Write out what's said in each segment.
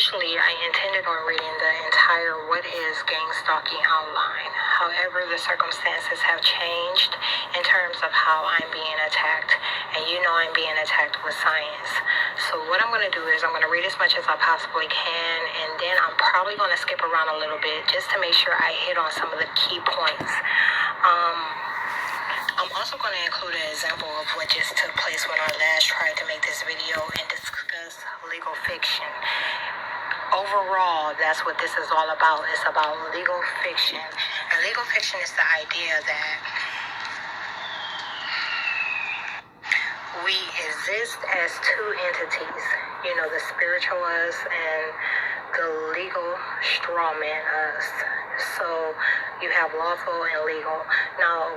Initially, I intended on reading the entire What is Gangstalking outline. However, the circumstances have changed in terms of how I'm being attacked. And you know I'm being attacked with science. So what I'm going to do is I'm going to read as much as I possibly can, and then I'm probably going to skip around a little bit just to make sure I hit on some of the key points. I'm also going to include an example of what just took place when I last tried to make this video and discuss legal fiction. Overall, that's what this is all about. It's about legal fiction. And legal fiction is the idea that we exist as two entities, the spiritual us and the legal straw man us. So you have lawful and legal. Now,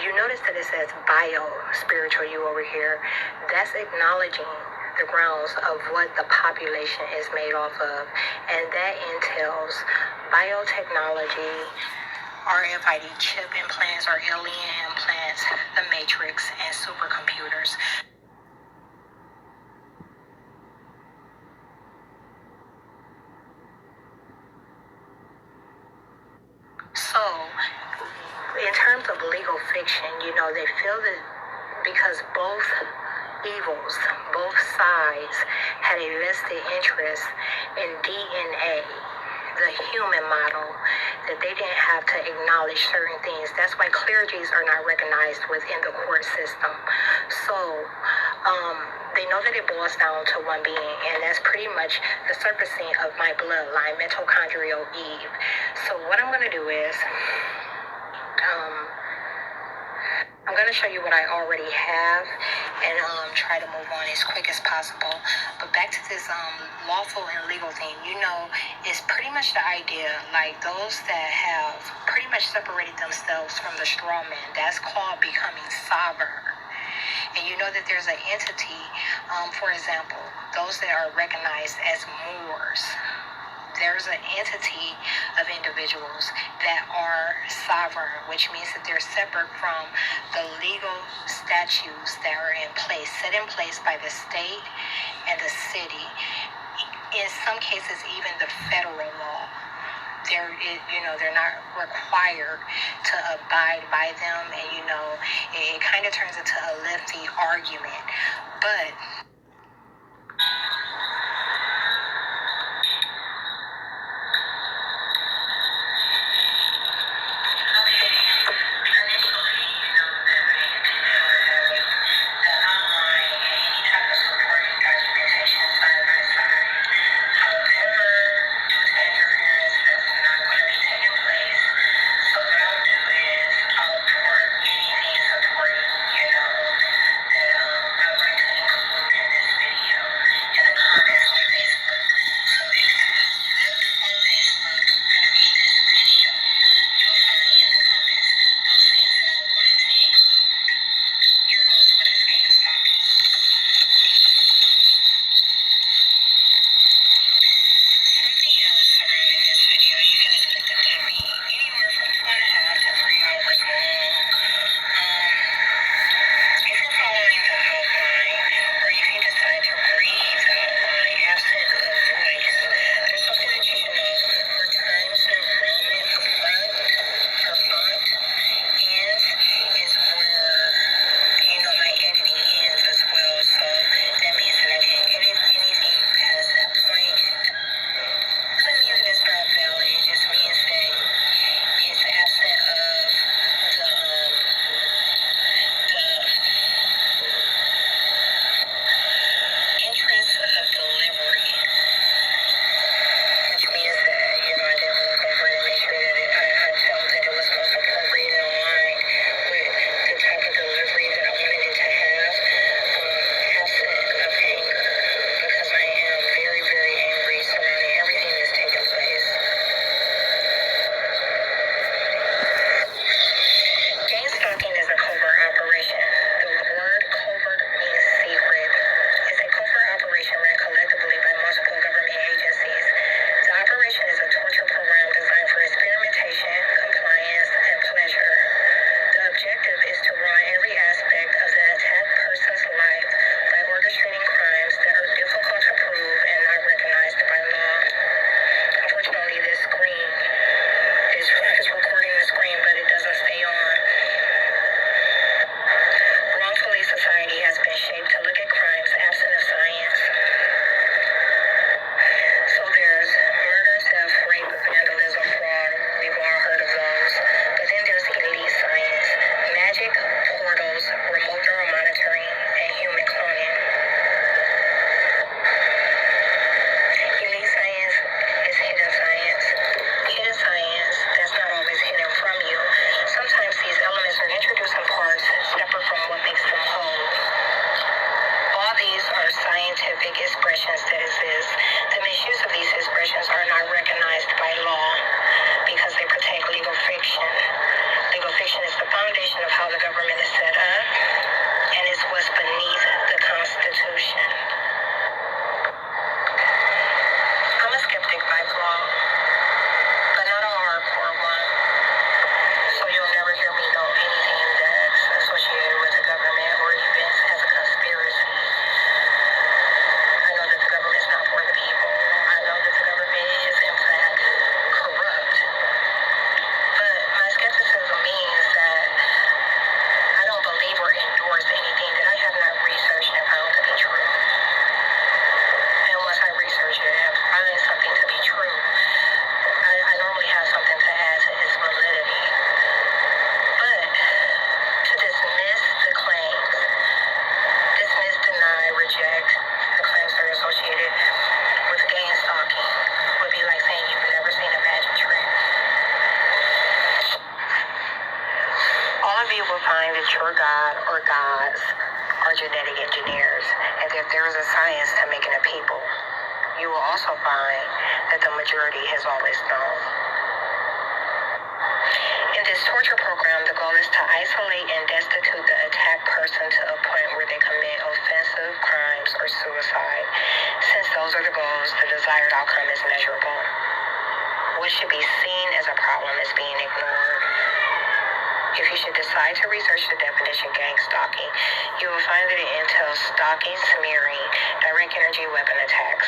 you notice that it says bio-spiritual you over here. That's acknowledging the grounds of what the population is made off of. And that entails biotechnology, RFID chip implants or alien implants, the matrix, and supercomputers. So, in terms of legal fiction, they feel that because both evils, both sides, had a vested interest in DNA, the human model, that they didn't have to acknowledge certain things. That's why clergies are not recognized within the court system. So, they know that it boils down to one being, and that's pretty much the surfacing of my bloodline, mitochondrial Eve. So what I'm going to do is, I'm going to show you what I already have and try to move on as quick as possible. But back to this lawful and legal thing, it's pretty much the idea, like those that have pretty much separated themselves from the straw man, that's called becoming sovereign. And you know that there's an entity, for example, those that are recognized as Moors. There's an entity of individuals that are sovereign, which means that they're separate from the legal statutes that are in place, set in place by the state and the city. In some cases, even the federal law. They're not required to abide by them, and it kind of turns into a lengthy argument. But will find that your God or gods are genetic engineers, and that there is a science to making a people. You will also find that the majority has always known. In this torture program, the goal is to isolate and destitute the attacked person to a point where they commit offensive crimes or suicide. Since those are the goals, the desired outcome is measurable. What should be seen as a problem is being ignored. If you should decide to research the definition gangstalking, you will find that it entails stalking, smearing, direct energy weapon attacks,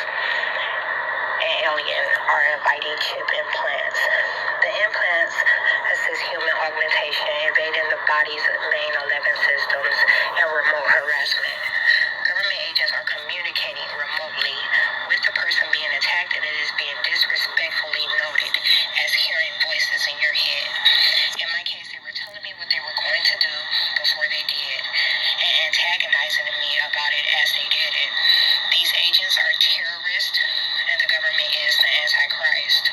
and alien RFID chip implants. The implants assist human augmentation, invading the body's main 11 systems, and remote harassment. Government agents are communicating remotely with the person being attacked, and it is being disrespectfully noted as hearing voices in your head. In my case, they were telling me what they were going to do before they did, and antagonizing me about it as they did it. These agents are terrorists, and the government is the Antichrist.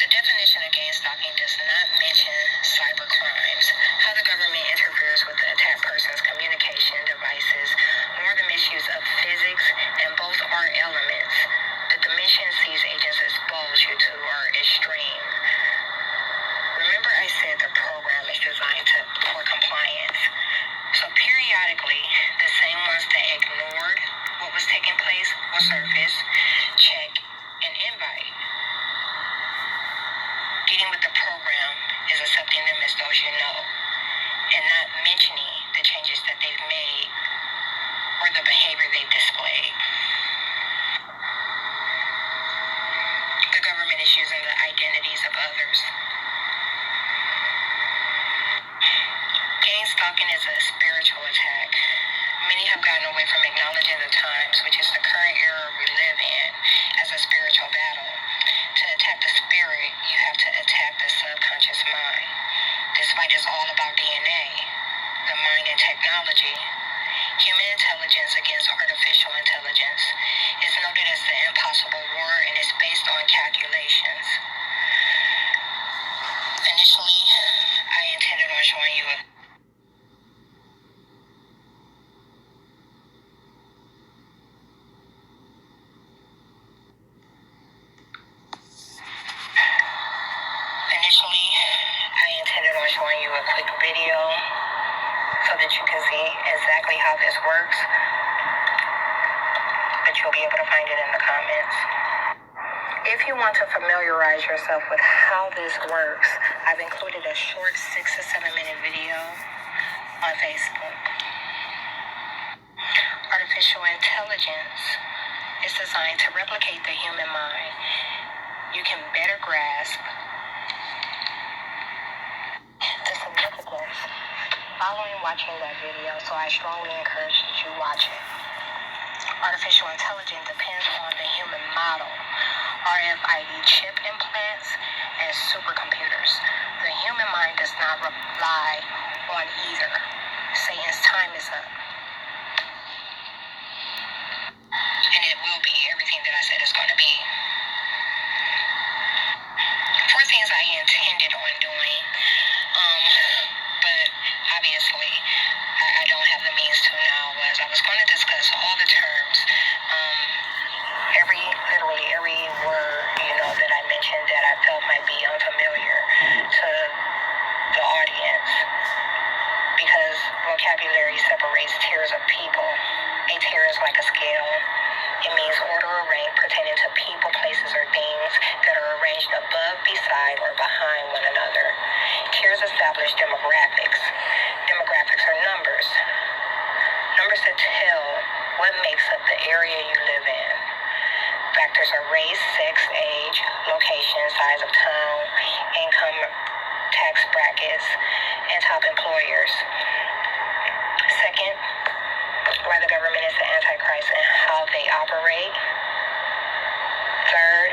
The definition of gangstalking does not mention cyber crimes, how the government interferes with the attacked person's communication devices, nor the misuse of physics, and both are elements. The dimensions these agents expose you to are extreme. Remember I said the program is designed for compliance. So periodically, the same ones that ignored what was taking place will surface, check, and invite. Getting with the program is accepting them as those you know, and not mentioning the changes that they've made or the behavior they've displayed. The government is using the identities of others. Gangstalking is a spiritual attack. Many have gotten away from acknowledging the times, which is the current era we live in, as a spiritual battle. To attack the spirit, you have to attack the subconscious mind. This fight is all about DNA, the mind and technology. Human intelligence against artificial intelligence is noted as the impossible war, and is based on calculations. Initially, I intended on showing you a quick video so that you can see exactly how this works, but you'll be able to find it in the comments. If you want to familiarize yourself with how this works, I've included a short 6 to 7 minute video on Facebook. Artificial intelligence is designed to replicate the human mind. You can better grasp the significance following watching that video, so I strongly encourage that you watch it. Artificial intelligence depends on the human model, RFID chip implants, and supercomputers. The human mind does not rely on either. Satan's time is up. And it will be everything that I said it's going to be. 4 things I intended on doing, but obviously I don't have the means to now, was I was going to discuss all the terms, literally every word, that I mentioned that I felt might be unfamiliar to the audience, because vocabulary separates tiers of people. A tier is like a scale. It means order or rank pertaining to people, places, or things that are arranged above, beside, or behind one another. Tiers establish demographics. Demographics are numbers. Numbers that tell what makes up the area you live in. Factors are race, sex, age, location, size of town, income, tax brackets, and top employers. Second, why the government is the Antichrist and how they operate. Third,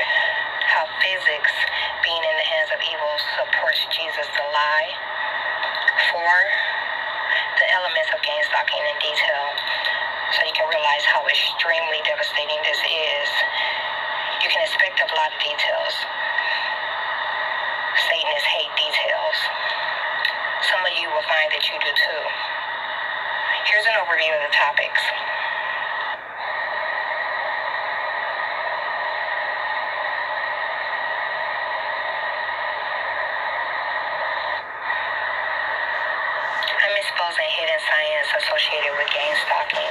how physics, being in the hands of evil, supports Jesus the lie. 4, the elements of gangstalking in detail, so you can realize how extremely devastating this is. You can expect a lot of details. Satanists hate details. will find that you do too. Here's an overview of the topics. I'm exposing hidden science associated with gangstalking.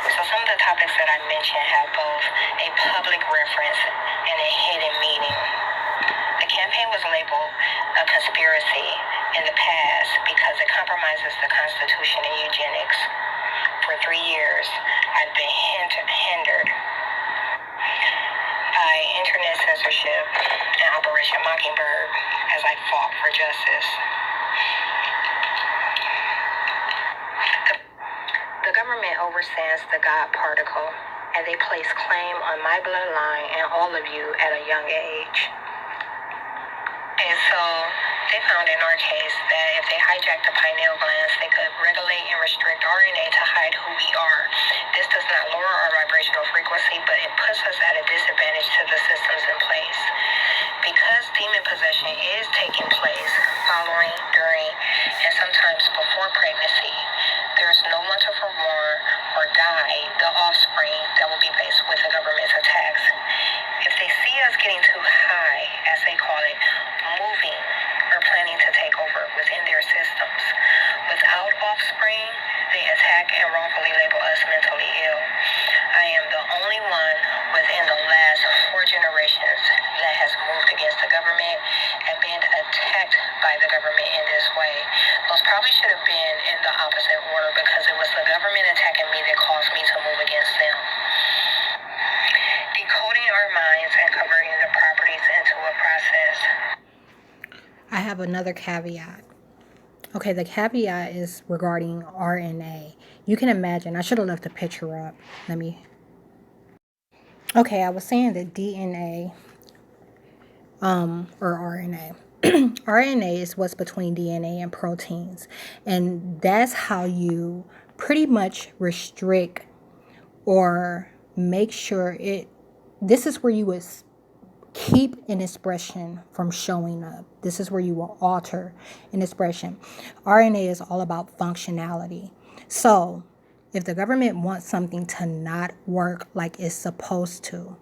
So some of the topics that I mentioned have both a public reference and a hidden meaning. The campaign was labeled a conspiracy in the past because it compromises the Constitution and eugenics. For 3 years, I've been hindered by internet censorship and Operation Mockingbird as I fought for justice. The government overstands the God particle, and they place claim on my bloodline and all of you at a young age. And so they found in our case that if they hijacked the pineal glands, they could regulate and restrict RNA to hide who we are. This does not lower our vibrational frequency, but it puts us at a disadvantage to the systems in place. Because demon possession is taking place following, during, and sometimes before pregnancy, there is no one to forewarn or guide the offspring that will be faced with the government's attacks. If they see us getting too high, as they call it, moving or planning to take over within their systems, without offspring, they attack and wrongfully label us mentally ill. I am the only one within the last 4 generations that has moved against the government and been attacked by the government in this way. Those probably should have been in the opposite order because it was the government attacking me that caused me to move against them. Decoding our minds and converting the properties into a process. I have another caveat. Okay, the caveat is regarding RNA. You can imagine, I should have left the picture up. Okay, I was saying that DNA, or RNA. RNA is what's between DNA and proteins. And that's how you pretty much restrict or make sure this is where you would keep an expression from showing up. This is where you will alter an expression. RNA is all about functionality. So if the government wants something to not work like it's supposed to,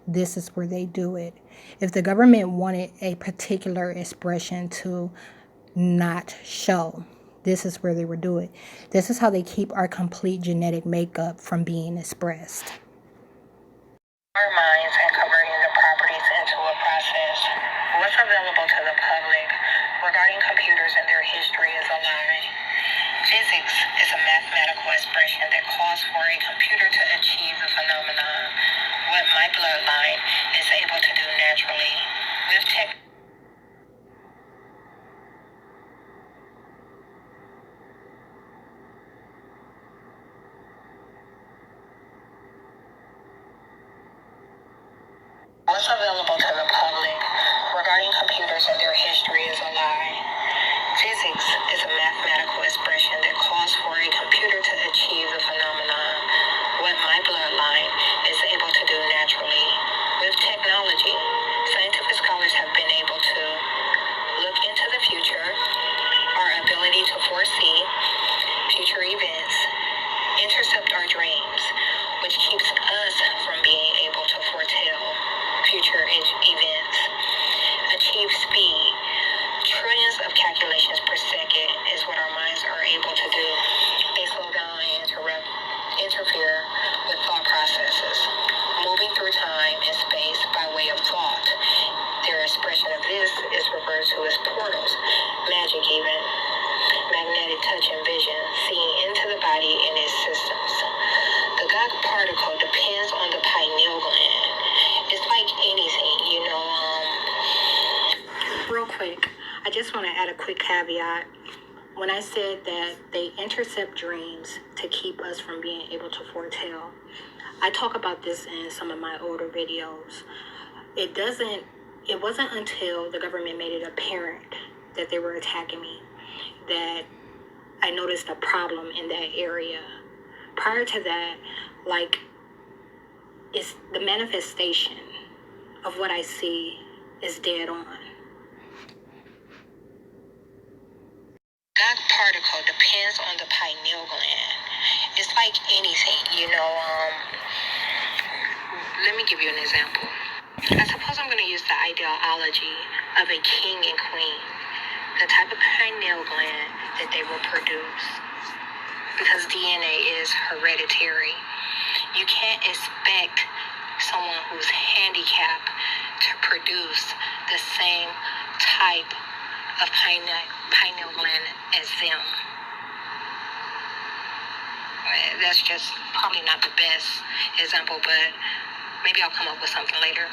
this is where they do it. If the government wanted a particular expression to not show, this is where they would do it. This is how they keep our complete genetic makeup from being expressed. Our minds and converting the properties into a process. What's available to the public regarding computers and their history is a lie. Physics is a mathematical expression that calls for a computer to achieve the phenomenon, what my bloodline is able to do naturally. With tech. What's available to the public regarding computers and their history is a lie. Physics is a mathematical expression that calls for a computer to achieve the phenomenon, what my bloodline is able to do naturally. With technology, scientific scholars have been able to look into the future, our ability to foresee future events, intercept our dreams, which keeps us from being able to foretell future events, achieve speed. Trillions of calculations per second is what our minds are able to do. They slow down and interfere with thought processes, moving through time and space by way of thought. Their expression of this is referred to as portals, magic even, magnetic touch and vision, seeing into the body and its systems. The God particle depends on the pineal gland. It's like anything, Real quick, I just want to add a quick caveat. When I said that they intercept dreams to keep us from being able to foretell, I talk about this in some of my older videos. It wasn't until the government made it apparent that they were attacking me that I noticed a problem in that area. Prior to that, it's the manifestation of what I see is dead on. God particle depends on the pineal gland. It's like anything, let me give you an example. I suppose I'm going to use the ideology of a king and queen, the type of pineal gland that they will produce, because DNA is hereditary. You can't expect someone who's handicapped to produce the same type of pineal gland as them. That's just probably not the best example, but maybe I'll come up with something later.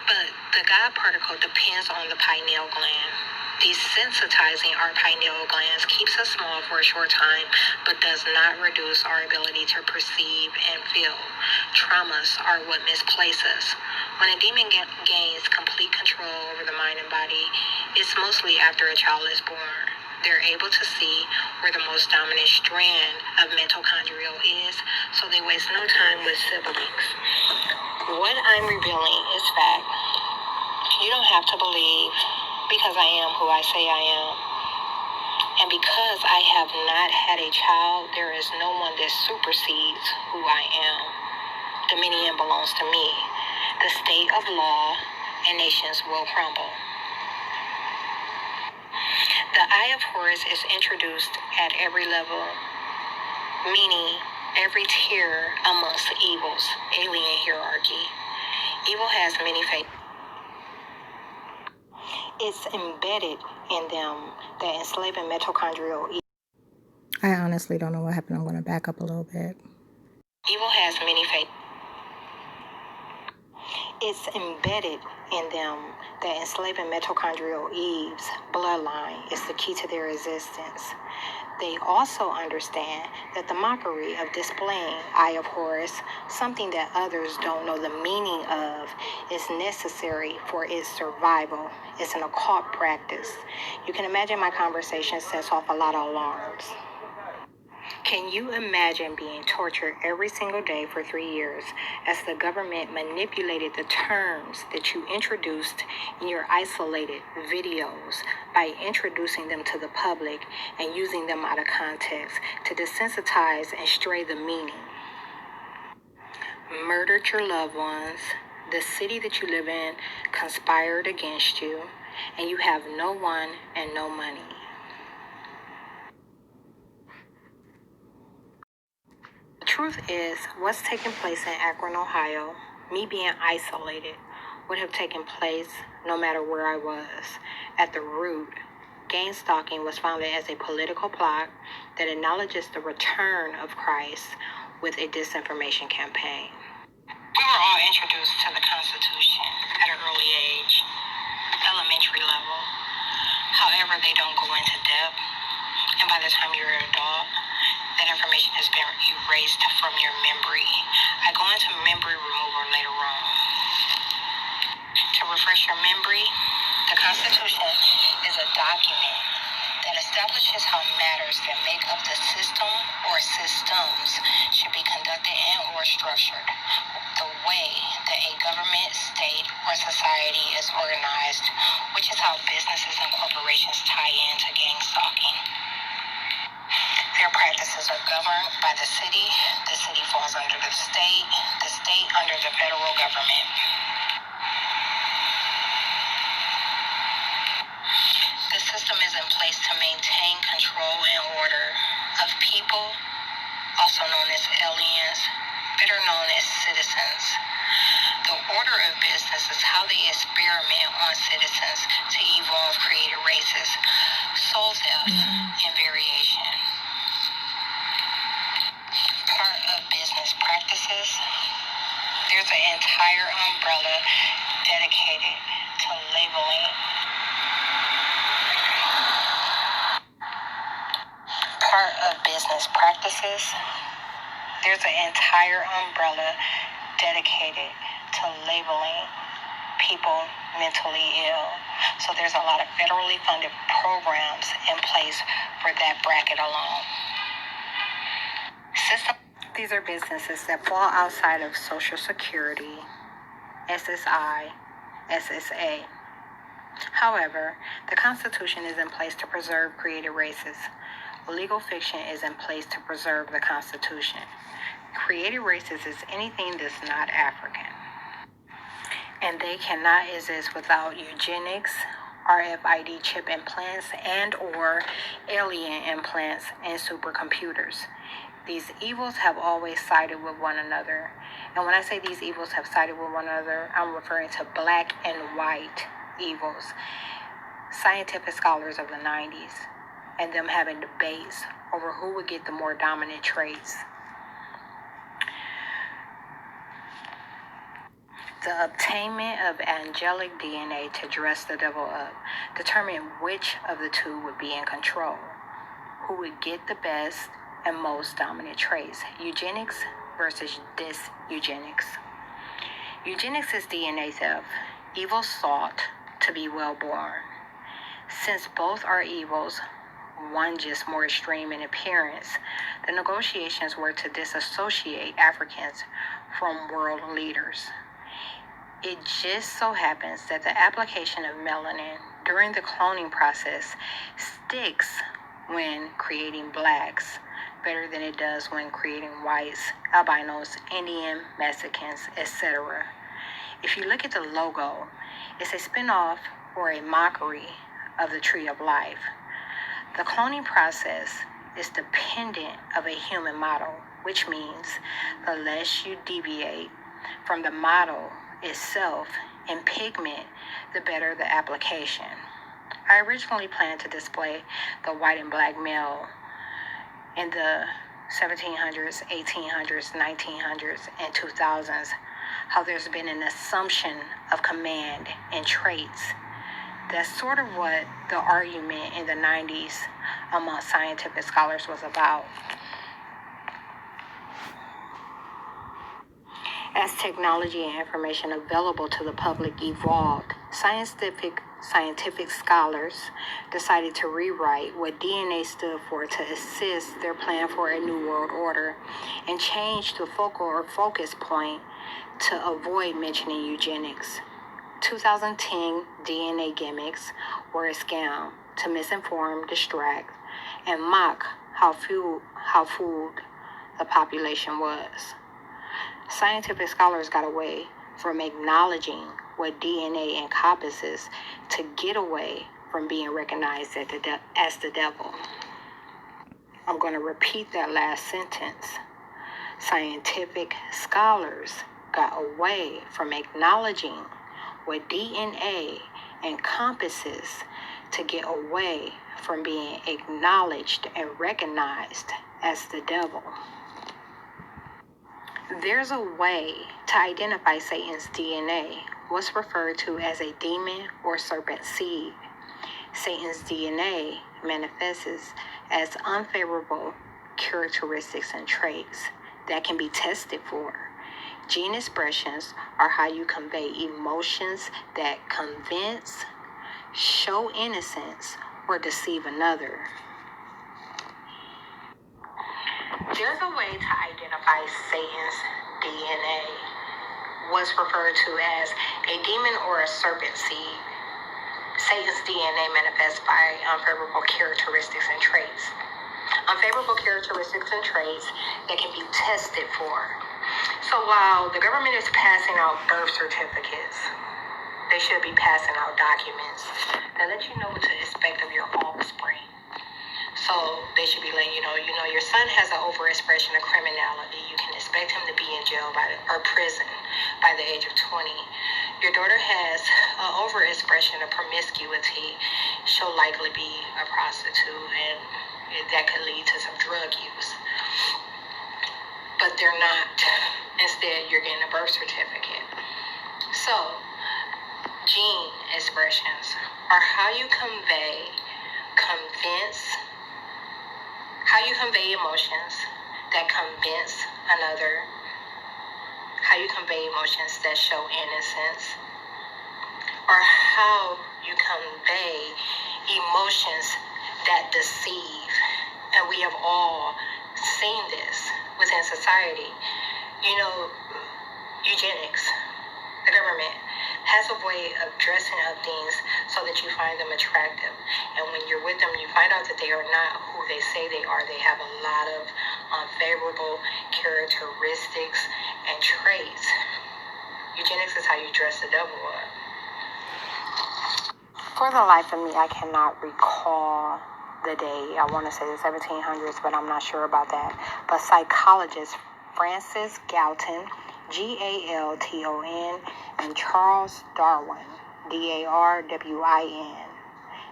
But the God particle depends on the pineal gland. Desensitizing our pineal glands keeps us small for a short time, but does not reduce our ability to perceive and feel. Traumas are what misplace us. When a demon gains complete control over the mind and body, it's mostly after a child is born. They're able to see where the most dominant strand of mitochondrial is, so they waste no time with siblings. What I'm revealing is fact. You don't have to believe, because I am who I say I am. And because I have not had a child, there is no one that supersedes who I am. Dominion belongs to me. The state of law and nations will crumble. The eye of Horus is introduced at every level, meaning every tier amongst the evils, alien hierarchy. Evil has many faces. It's embedded in them that enslaving mitochondrial evil. I honestly don't know what happened. I'm going to back up a little bit. Evil has many faces. It's embedded in them that enslaving mitochondrial Eve's bloodline is the key to their existence. They also understand that the mockery of displaying Eye of Horus, something that others don't know the meaning of, is necessary for its survival. It's an occult practice. You can imagine my conversation sets off a lot of alarms. Can you imagine being tortured every single day for 3 years as the government manipulated the terms that you introduced in your isolated videos by introducing them to the public and using them out of context to desensitize and stray the meaning? Murdered your loved ones, the city that you live in conspired against you, and you have no one and no money. The truth is, what's taking place in Akron, Ohio, me being isolated, would have taken place no matter where I was. At the root, Gangstalking was founded as a political plot that acknowledges the return of Christ with a disinformation campaign. We were all introduced to the Constitution at an early age, elementary level. However, they don't go into depth, and by the time you're an adult, that information has been erased from your memory. I go into memory removal later on. To refresh your memory, the Constitution is a document that establishes how matters that make up the system or systems should be conducted and or structured, the way that a government, state, or society is organized, which is how businesses and corporations tie into gangstalking. Their practices are governed by the city falls under the state under the federal government. The system is in place to maintain control and order of people, also known as aliens, better known as citizens. The order of business is how they experiment on citizens to evolve created races, soul theft, and variation. Part of business practices, there's an entire umbrella dedicated to labeling. Part of business practices, there's an entire umbrella dedicated to labeling people mentally ill. So there's a lot of federally funded programs in place for that bracket alone. These are businesses that fall outside of Social Security, SSI, SSA. However, the Constitution is in place to preserve created races. Legal fiction is in place to preserve the Constitution. Created races is anything that's not African. And they cannot exist without eugenics, RFID chip implants, and or alien implants and supercomputers. These evils have always sided with one another. And when I say these evils have sided with one another, I'm referring to black and white evils. Scientific scholars of the 90s and them having debates over who would get the more dominant traits. The obtainment of angelic DNA to dress the devil up determined which of the two would be in control, who would get the best and most dominant traits, eugenics versus dis-eugenics. Eugenics is DNA theft, evil sought to be well-born. Since both are evils, one just more extreme in appearance, the negotiations were to disassociate Africans from world leaders. It just so happens that the application of melanin during the cloning process sticks when creating blacks better than it does when creating whites, albinos, Indian, Mexicans, etc. If you look at the logo, it's a spin-off or a mockery of the tree of life. The cloning process is dependent of a human model, which means the less you deviate from the model itself in pigment, the better the application. I originally planned to display the white and black male in the 1700s, 1800s, 1900s, and 2000s, how there's been an assumption of command and traits. That's sort of what the argument in the 90s among scientific scholars was about. As technology and information available to the public evolved, scientific scholars decided to rewrite what DNA stood for to assist their plan for a new world order and change the focal or focus point to avoid mentioning eugenics. 2010 DNA gimmicks were a scam to misinform, distract, and mock how fooled the population was. Scientific scholars got away from acknowledging what DNA encompasses to get away from being recognized as the devil. I'm going to repeat that last sentence. Scientific scholars got away from acknowledging what DNA encompasses to get away from being acknowledged and recognized as the devil. There's a way to identify Satan's DNA, what's referred to as a demon or serpent seed. Satan's DNA manifests as unfavorable characteristics and traits that can be tested for. Gene expressions are how you convey emotions that convince, show innocence, or deceive another. There's a way to identify Satan's DNA, what's referred to as a demon or a serpent seed. Satan's DNA manifests by unfavorable characteristics and traits. Unfavorable characteristics and traits that can be tested for. So while the government is passing out birth certificates, they should be passing out documents that let you know what to expect of your offspring. So they should be letting you know, your son has an overexpression of criminality. You can expect him to be in jail or prison by the age of 20. Your daughter has an overexpression of promiscuity. She'll likely be a prostitute, and that could lead to some drug use. But they're not. Instead, you're getting a birth certificate. So, gene expressions are how you convey emotions that convince another, how you convey emotions that show innocence, or how you convey emotions that deceive. And we have all seen this within society. Eugenics, the government, has a way of dressing up things so that you find them attractive. And when you're with them, you find out that they are not who they say they are. They have a lot of favorable characteristics and traits. Eugenics is how you dress the devil up. For the life of me, I cannot recall the day. I want to say the 1700s, but I'm not sure about that. But psychologist Francis Galton, Galton, and Charles Darwin, Darwin,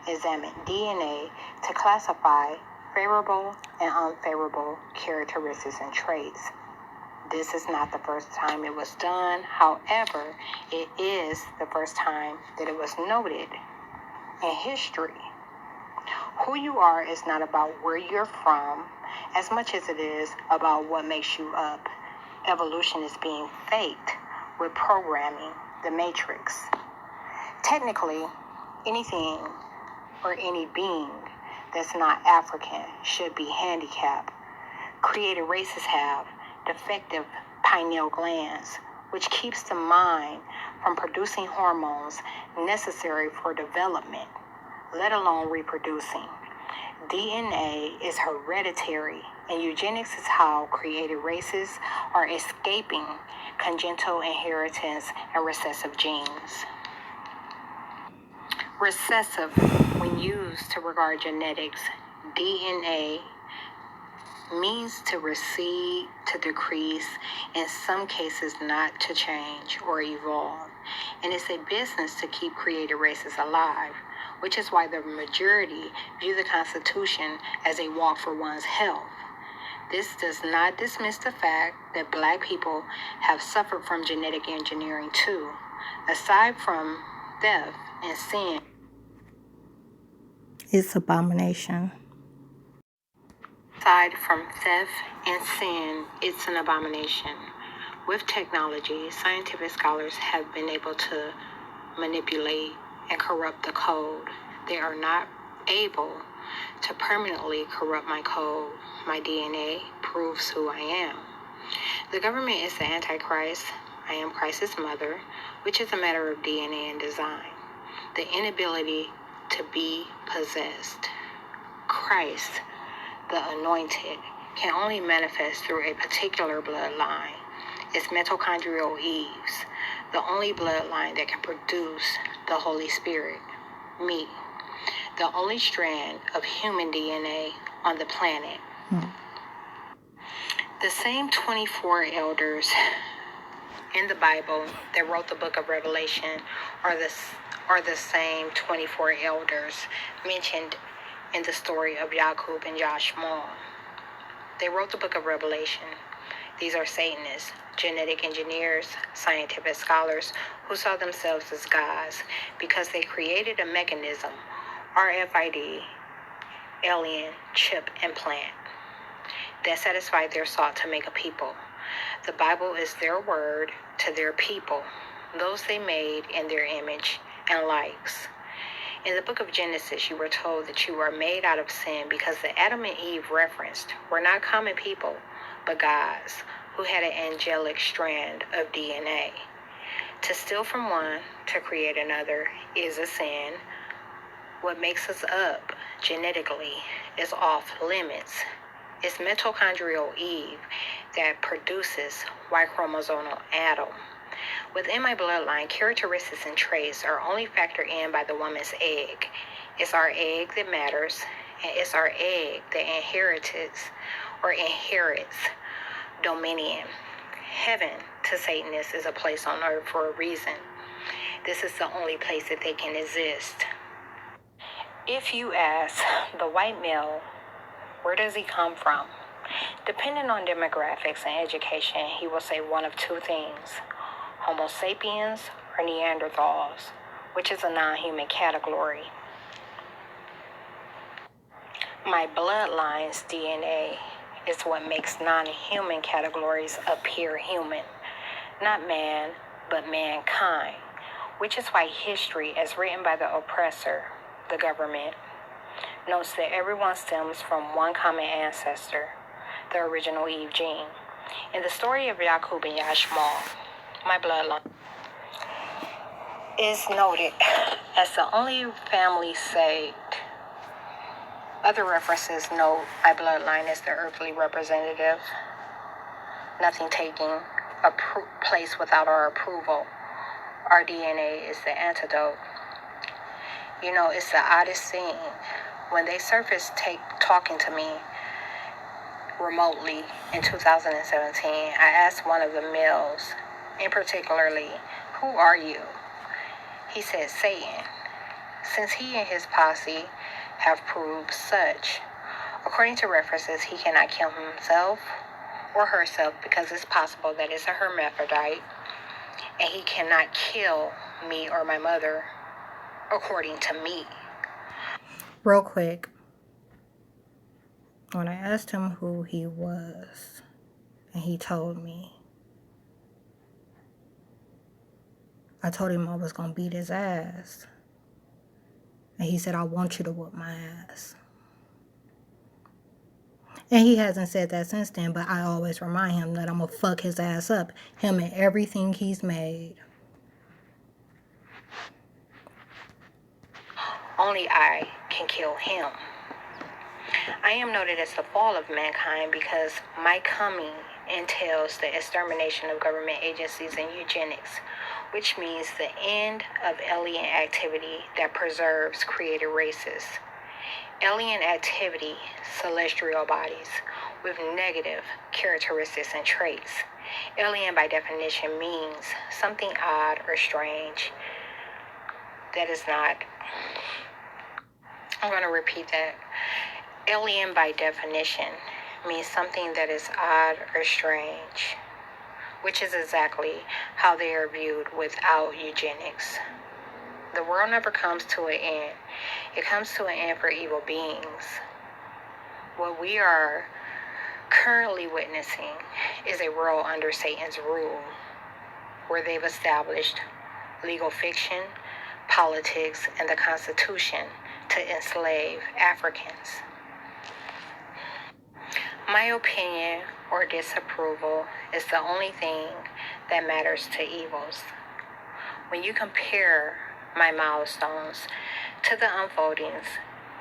examined DNA to classify favorable and unfavorable characteristics and traits. This is not the first time it was done. However, it is the first time that it was noted in history. Who you are is not about where you're from as much as it is about what makes you up. Evolution is being faked with programming, the matrix. Technically, anything or any being that's not African should be handicapped. Created races have defective pineal glands, which keeps the mind from producing hormones necessary for development, let alone reproducing. DNA is hereditary, and eugenics is how created races are escaping congenital inheritance and recessive genes. Recessive, when used to regard genetics, DNA means to recede, to decrease, in some cases not to change or evolve. And it's a business to keep created races alive, which is why the majority view the Constitution as a walk for one's health. This does not dismiss the fact that Black people have suffered from genetic engineering too. Aside from theft and sin, It's abomination. Aside from theft and sin, it's an abomination. With technology, scientific scholars have been able to manipulate and corrupt the code. They are not able to permanently corrupt my code. My DNA proves who I am. The government is the Antichrist. I am Christ's mother, which is a matter of DNA and design. The inability to be possessed. Christ, the anointed, can only manifest through a particular bloodline. It's mitochondrial Eves, the only bloodline that can produce the Holy Spirit, me, the only strand of human DNA on the planet. The same 24 elders in the Bible that wrote the book of Revelation are the same 24 elders mentioned in the story of Jacob and Joshua. They wrote the book of Revelation. These are Satanists, genetic engineers, scientific scholars who saw themselves as gods because they created a mechanism, RFID, alien chip implant, that satisfied their sought to make a people. The Bible is their word to their people, those they made in their image and likes. In the book of Genesis, you were told that you are made out of sin because the Adam and Eve referenced were not common people, but gods who had an angelic strand of DNA. To steal from one to create another is a sin. What makes us up genetically is off limits. It's mitochondrial Eve that produces Y chromosomal Adam. Within my bloodline, characteristics and traits are only factored in by the woman's egg. It's our egg that matters, and it's our egg that inherits dominion. Heaven, to Satanists, is a place on earth for a reason. This is the only place that they can exist. If you ask the white male, where does he come from? Depending on demographics and education, he will say one of two things: Homo sapiens or Neanderthals, which is a non-human category. My bloodline's DNA is what makes non-human categories appear human. Not man, but mankind, which is why history, as written by the oppressor, the government, notes that everyone stems from one common ancestor, the original Eve gene. In the story of Jacob and Yashmal, my bloodline, is noted as the only family saved. Other references note my bloodline as the earthly representative, nothing taking place without our approval. Our DNA is the antidote. You know, it's the oddest thing. When they surfaced talking to me remotely in 2017, I asked one of the males, in particularly, "Who are you?" He said, "Satan," since he and his posse have proved such. According to references, he cannot kill himself or herself because it's possible that it's a hermaphrodite, and he cannot kill me or my mother, according to me. Real quick, when I asked him who he was, and he told me, I told him I was going to beat his ass. And he said, "I want you to whoop my ass." And he hasn't said that since then, but I always remind him that I'm going to fuck his ass up. Him and everything he's made. Only I can kill him. I am noted as the fall of mankind because my coming entails the extermination of government agencies and eugenics, which means the end of alien activity that preserves created races. Alien activity, celestial bodies with negative characteristics and traits. Alien by definition means something odd or strange that is not. I'm going to repeat that. Alien by definition means something that is odd or strange, which is exactly how they are viewed without eugenics. The world never comes to an end. It comes to an end for evil beings. What we are currently witnessing is a world under Satan's rule, where they've established legal fiction, politics, and the Constitution to enslave Africans. My opinion or disapproval is the only thing that matters to evils. When you compare my milestones to the unfoldings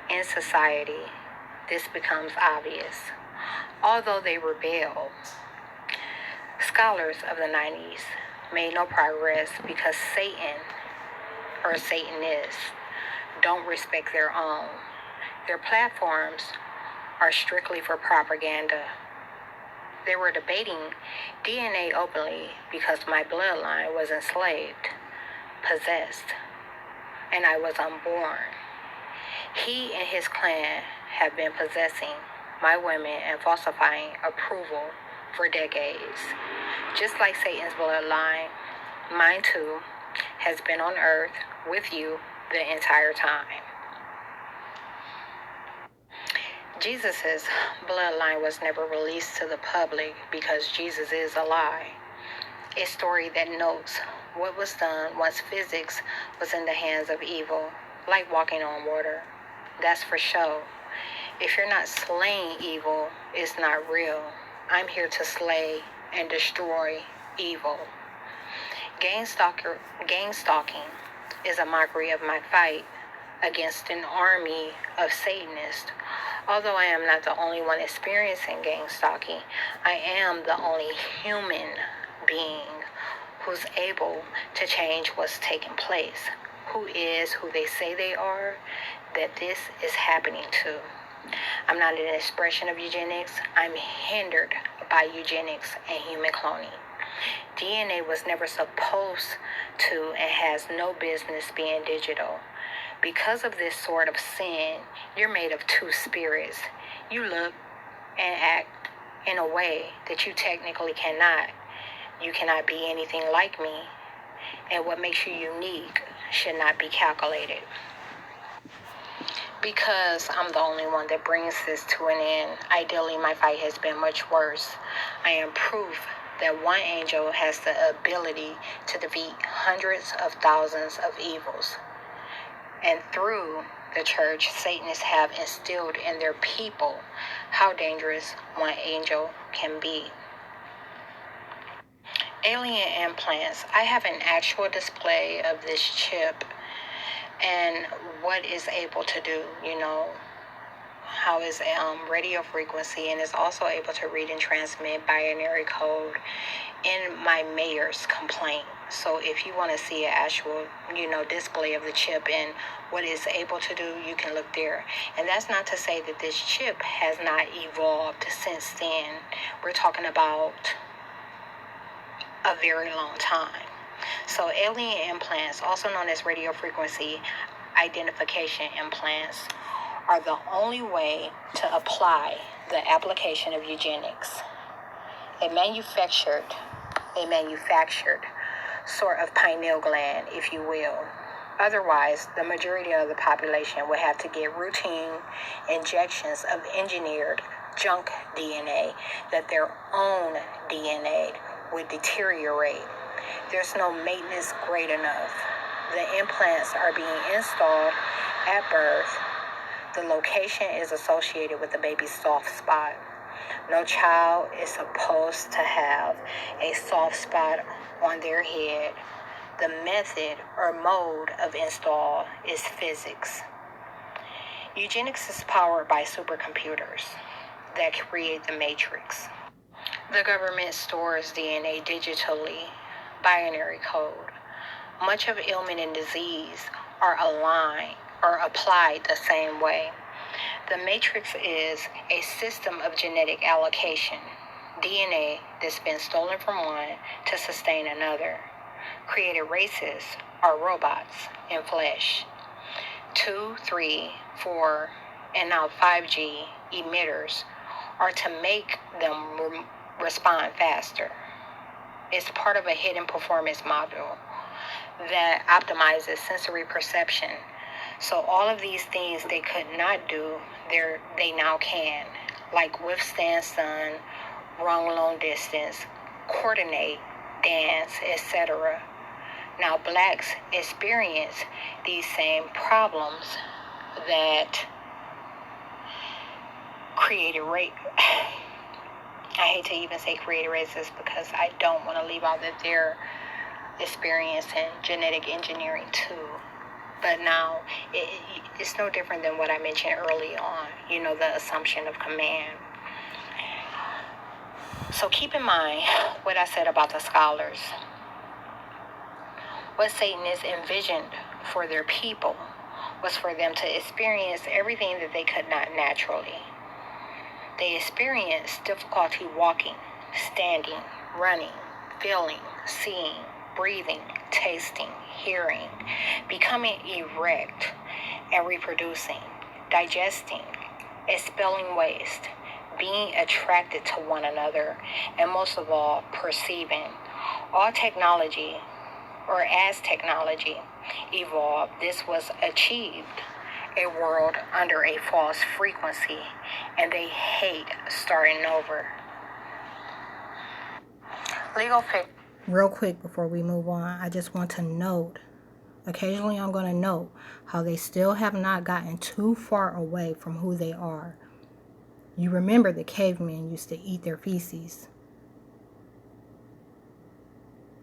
in society, this becomes obvious. Although they rebel, scholars of the 90s made no progress because Satan or Satanists don't respect their own. Their platforms are strictly for propaganda. They were debating DNA openly because my bloodline was enslaved, possessed, and I was unborn. He and his clan have been possessing my women and falsifying approval for decades. Just like Satan's bloodline, mine too has been on earth with you the entire time. Jesus' bloodline was never released to the public because Jesus is a lie. A story that notes what was done once physics was in the hands of evil, like walking on water. That's for show. If you're not slaying evil, it's not real. I'm here to slay and destroy evil. Gangstalking is a mockery of my fight against an army of Satanists. Although I am not the only one experiencing gangstalking, I am the only human being who's able to change what's taking place, who is who they say they are, that this is happening to. I'm not an expression of eugenics. I'm hindered by eugenics and human cloning. DNA was never supposed to and has no business being digital. Because of this sort of sin, you're made of two spirits. You look and act in a way that you technically cannot. You cannot be anything like me, and what makes you unique should not be calculated. Because I'm the only one that brings this to an end, ideally my fight has been much worse. I am proof that one angel has the ability to defeat hundreds of thousands of evils. And through the church, Satanists have instilled in their people how dangerous one angel can be. Alien implants. I have an actual display of this chip and what it's able to do, how it's radio frequency, and it's also able to read and transmit binary code in my mayor's complaint. So if you want to see an actual, display of the chip and what it's able to do, you can look there. And that's not to say that this chip has not evolved since then. We're talking about a very long time. So alien implants, also known as radio frequency identification implants, are the only way to apply the application of eugenics. A manufactured sort of pineal gland, if you will. Otherwise, the majority of the population would have to get routine injections of engineered junk DNA that their own DNA would deteriorate. There's no maintenance great enough. The implants are being installed at birth. The location is associated with the baby's soft spot. No child is supposed to have a soft spot on their head. The method or mode of install is physics. Eugenics is powered by supercomputers that create the matrix. The government stores DNA digitally, binary code. Much of ailment and disease are aligned or applied the same way. The matrix is a system of genetic allocation, DNA that's been stolen from one to sustain another. Created races are robots in flesh. 2, 3, 4, and now 5G emitters are to make them respond faster. It's part of a hidden performance model that optimizes sensory perception. So all of these things they could not do, they now can, like withstand sun, run long distance, coordinate, dance, etc. Now blacks experience these same problems that created rape. I hate to even say created races because I don't want to leave out that they're experiencing genetic engineering too. But now it's no different than what I mentioned early on, the assumption of command. So keep in mind what I said about the scholars. What Satanists envisioned for their people was for them to experience everything that they could not naturally. They experienced difficulty walking, standing, running, feeling, seeing, breathing, tasting, hearing, becoming erect and reproducing, digesting, expelling waste, being attracted to one another, and most of all, perceiving. All technology, or as technology, evolved, this was achieved. A world under a false frequency, and they hate starting over. Legal pick. Real quick before we move on, I just want to note, occasionally I'm going to note how they still have not gotten too far away from who they are. You remember the cavemen used to eat their feces.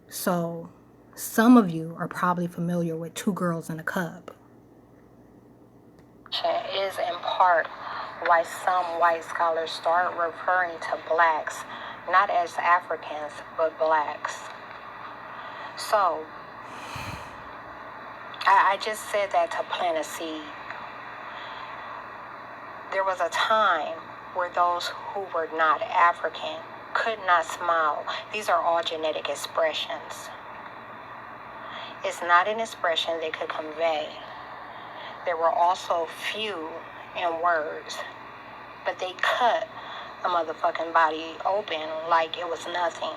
So, some of you are probably familiar with 2 girls in a cup. Is in part why some white scholars start referring to blacks not as Africans but blacks. So I just said that to plant a seed. There was a time where those who were not African could not smile. These are all genetic expressions. It's not an expression they could convey. There were also few in words, but they cut a motherfucking body open like it was nothing.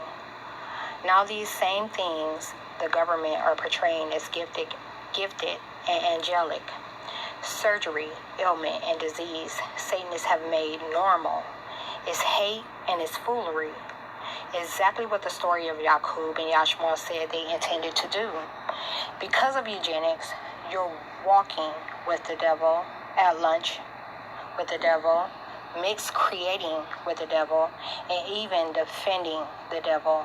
Now these same things the government are portraying as gifted and angelic. Surgery, ailment, and disease Satanists have made normal. It's hate and it's foolery. Exactly what the story of Yaqub and Yashmael said they intended to do. Because of eugenics, you're walking with the devil, at lunch with the devil, mixed creating with the devil, and even defending the devil.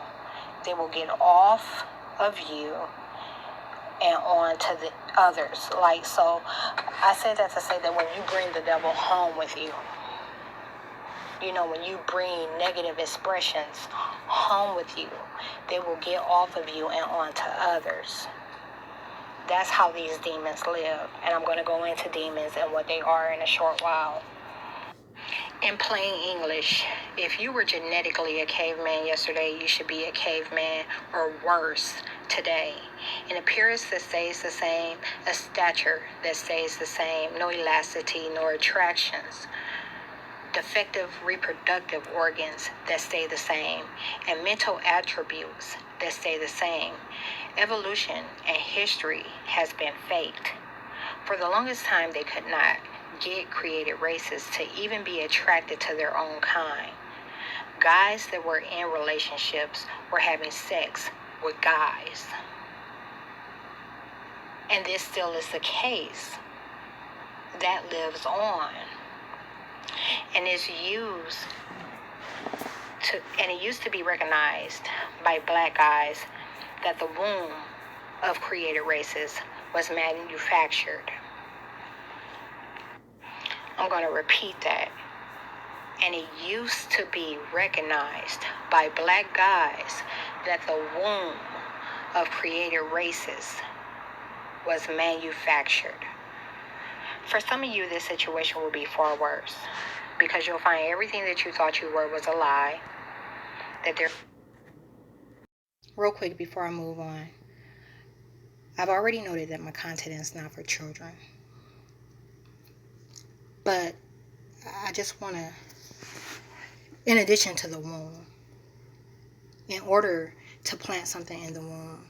they will get off of you and on to the others. Like, so I said that to say that when you bring the devil home with you, you know, when you bring negative expressions home with you, they will get off of you and on to others. That's how these demons live. And I'm going to go into demons and what they are in a short while. In plain English, if you were genetically a caveman yesterday, you should be a caveman or worse today. An appearance that stays the same, a stature that stays the same, no elasticity nor attractions, defective reproductive organs that stay the same, and mental attributes that stay the same. Evolution and history has been faked. For the longest time, they could not get created races to even be attracted to their own kind. Guys that were in relationships were having sex with guys. And this still is the case. That lives on. And it's used to, and it used to be recognized by black guys that the womb of created races was manufactured. I'm going to repeat that. And it used to be recognized by black guys that the womb of created races was manufactured. For some of you, this situation will be far worse because you'll find everything that you thought you were was a lie. Real quick before I move on, I've already noted that my content is not for children. But I just want to, in addition to the womb, in order to plant something in the womb,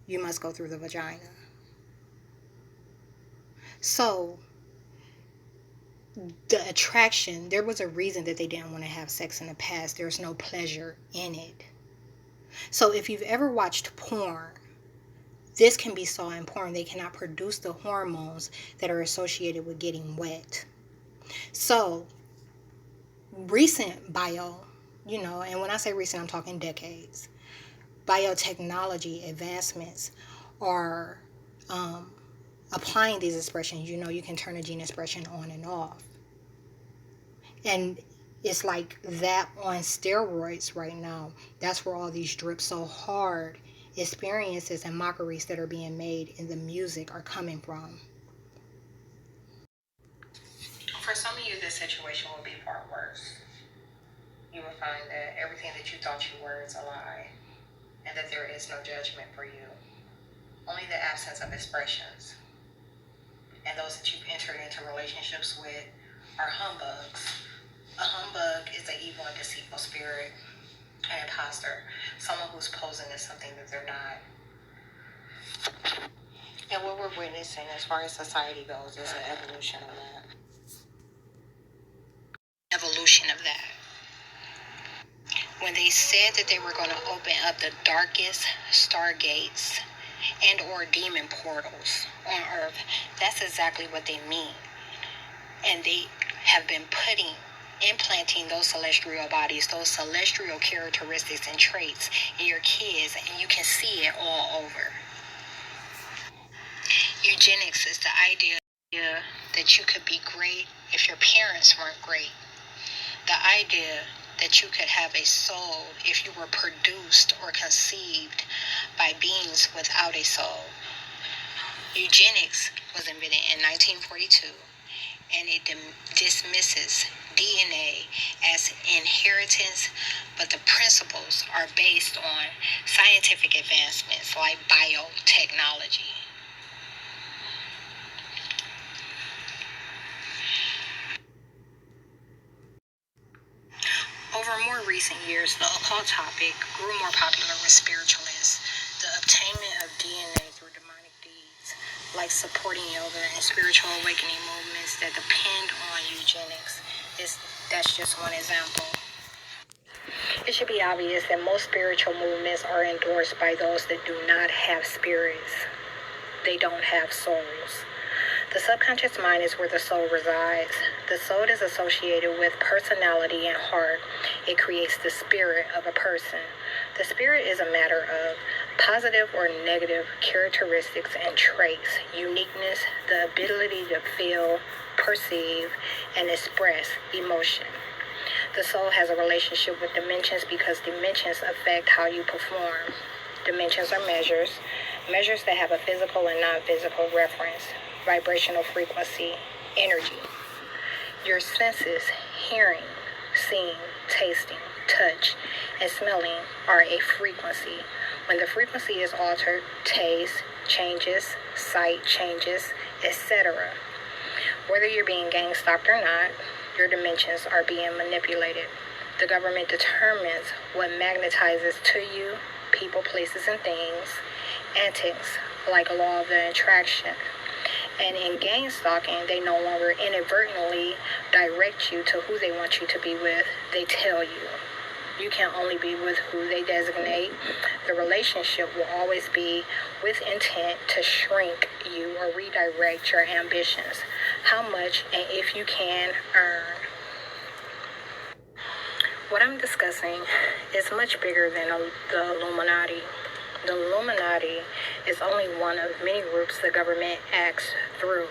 you must go through the vagina. So, the attraction, there was a reason that they didn't want to have sex in the past. There's no pleasure in it. So, if you've ever watched porn, this can be saw in porn. They cannot produce the hormones that are associated with getting wet. So, recent and when I say recent, I'm talking decades, biotechnology advancements are applying these expressions. You can turn a gene expression on and off. And it's like that on steroids right now. That's where all these drip so hard experiences and mockeries that are being made in the music are coming from. For some of you, this situation will be far worse. You will find that everything that you thought you were is a lie, and that there is no judgment for you. Only the absence of expressions. And those that you've entered into relationships with are humbugs. A humbug is an evil and deceitful spirit, an imposter, someone who's posing as something that they're not. And what we're witnessing as far as society goes is an evolution of that. When they said that they were going to open up the darkest stargates and or demon portals on Earth, that's exactly what they mean. And they have been implanting those celestial bodies, those celestial characteristics and traits in your kids, and you can see it all over. Eugenics is the idea that you could be great if your parents weren't great. The idea that you could have a soul if you were produced or conceived by beings without a soul. Eugenics was invented in 1942, and it dismisses DNA as inheritance, but the principles are based on scientific advancements like biotechnology. Over more recent years, the occult topic grew more popular with spiritualists. The obtainment of DNA through demonic deeds, like supporting yoga and spiritual awakening movements that depend on eugenics, that's just one example. It should be obvious that most spiritual movements are endorsed by those that do not have spirits. They don't have souls. The subconscious mind is where the soul resides. The soul is associated with personality and heart. It creates the spirit of a person. The spirit is a matter of positive or negative characteristics and traits, uniqueness, the ability to feel, perceive, and express emotion. The soul has a relationship with dimensions because dimensions affect how you perform. Dimensions are measures that have a physical and non-physical reference, vibrational frequency, energy. Your senses, hearing, seeing, tasting, touch, and smelling are a frequency. When the frequency is altered, taste changes, sight changes, etc. Whether you're being gangstalked or not, your dimensions are being manipulated. The government determines what magnetizes to you, people, places, and things, antics, like a law of the attraction. And in gangstalking, they no longer inadvertently direct you to who they want you to be with. They tell you. You can only be with who they designate. The relationship will always be with intent to shrink you or redirect your ambitions. How much and if you can earn. What I'm discussing is much bigger than the Illuminati. The Illuminati is only one of many groups the government acts through.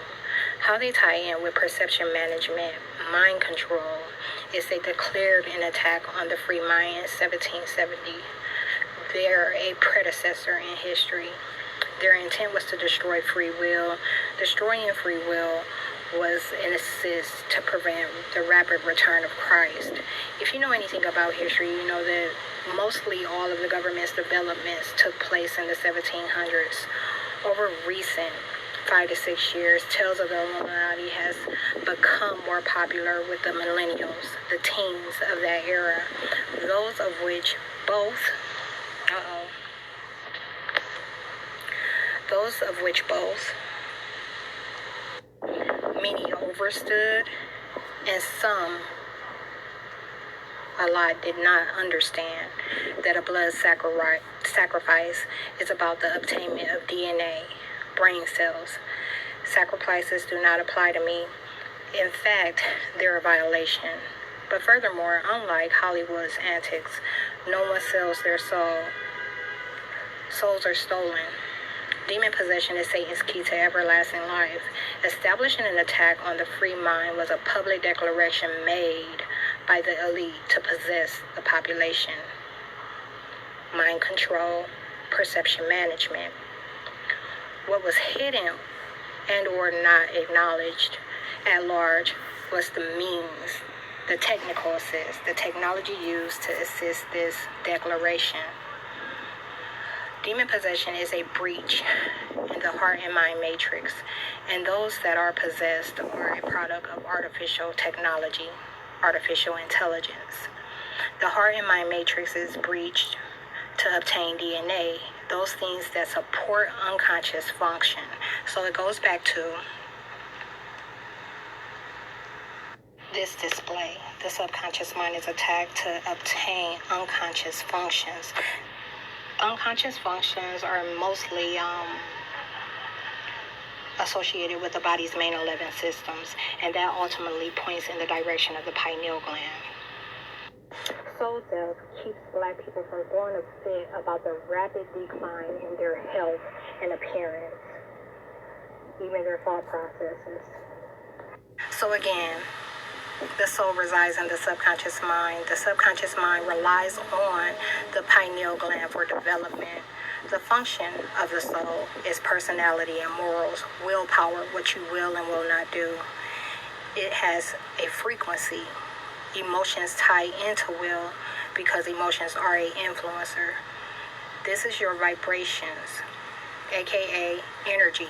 How they tie in with perception management, mind control, is they declared an attack on the free mind in 1770. They're a predecessor in history. Their intent was to destroy free will. Destroying free will was an assist to prevent the rapid return of Christ. If you know anything about history, you know that mostly all of the government's developments took place in the 1700s. Over recent 5 to 6 years, tales of the Illuminati has become more popular with the millennials, the teens of that era, those of which both many overstood and some a lot did not understand that a blood sacrifice is about the obtainment of DNA, brain cells. Sacrifices do not apply to me. In fact, they're a violation. But furthermore, unlike Hollywood's antics, no one sells their soul. Souls are stolen. Demon possession is Satan's key to everlasting life. Establishing an attack on the free mind was a public declaration made by the elite to possess the population. Mind control, perception management. What was hidden and or not acknowledged at large was the means, the technical assist, the technology used to assist this declaration. Demon possession is a breach in the heart and mind matrix, and those that are possessed are a product of artificial technology, artificial intelligence. The heart and mind matrix is breached to obtain DNA, those things that support unconscious function. So it goes back to this display. The subconscious mind is attacked to obtain unconscious functions. Unconscious functions are mostly associated with the body's main 11 systems, and that ultimately points in the direction of the pineal gland. Soul death keeps Black people from throwing a fit about the rapid decline in their health and appearance, even their thought processes. So again, the soul resides in the subconscious mind. The subconscious mind relies on the pineal gland for development. The function of the soul is personality and morals, willpower, what you will and will not do. It has a frequency. Emotions tie into will because emotions are an influencer. This is your vibrations, aka energy.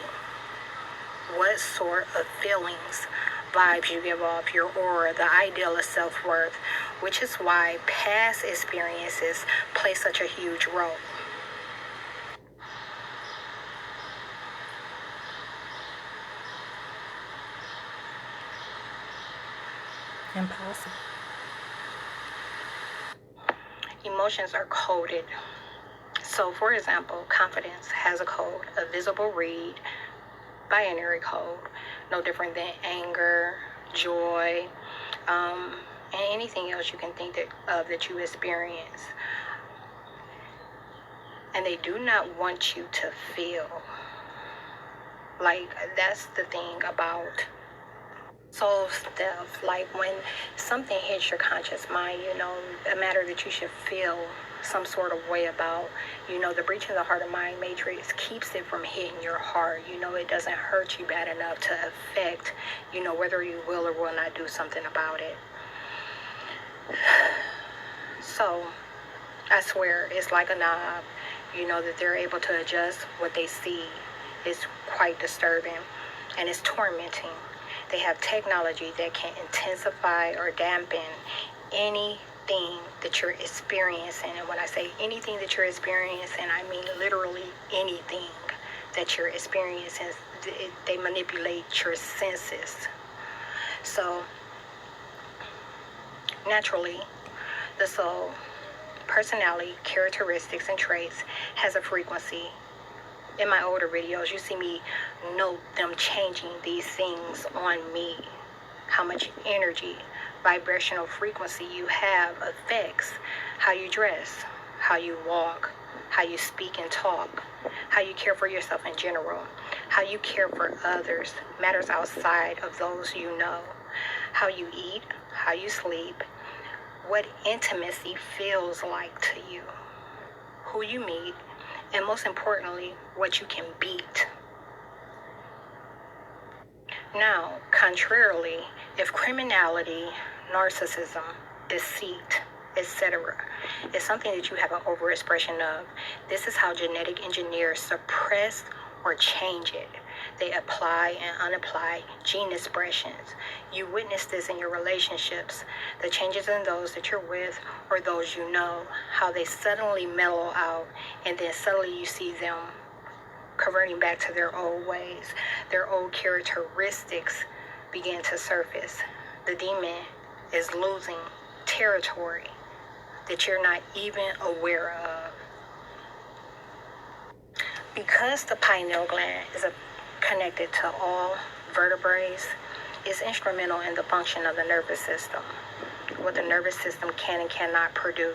What sort of feelings, vibes you give off, your aura, the ideal of self-worth, which is why past experiences play such a huge role. Impossible. Emotions are coded. So, for example, confidence has a code, a visible read, binary code, no different than anger, joy, and anything else you can think of that you experience. and they do not want you to feel. Like, that's the thing about soul stuff. Like, when something hits your conscious mind, a matter that you should feel some sort of way about, the breach of the heart of mind matrix keeps it from hitting your heart. It doesn't hurt you bad enough to affect, whether you will or will not do something about it. So, I swear, it's like a knob, that they're able to adjust what they see is quite disturbing, and it's tormenting. They have technology that can intensify or dampen anything that you're experiencing. And when I say anything that you're experiencing, I mean literally anything that you're experiencing. They manipulate your senses. So, naturally, the soul, personality, characteristics, and traits has a frequency. In my older videos, you see me note them changing these things on me. How much energy, vibrational frequency you have affects how you dress, how you walk, how you speak and talk, how you care for yourself in general, how you care for others, matters outside of those you know, how you eat, how you sleep, what intimacy feels like to you, who you meet, and most importantly, what you can beat. Now, contrarily, if criminality, narcissism, deceit, etc. is something that you have an overexpression of, this is how genetic engineers suppress or change it. They apply and unapply gene expressions. You witness this in your relationships, the changes in those that you're with or those you know, how they suddenly mellow out, and then suddenly you see them converting back to their old ways. Their old characteristics begin to surface. The demon is losing territory that you're not even aware of. Because the pineal gland is connected to all vertebrae, it's instrumental in the function of the nervous system, what the nervous system can and cannot produce.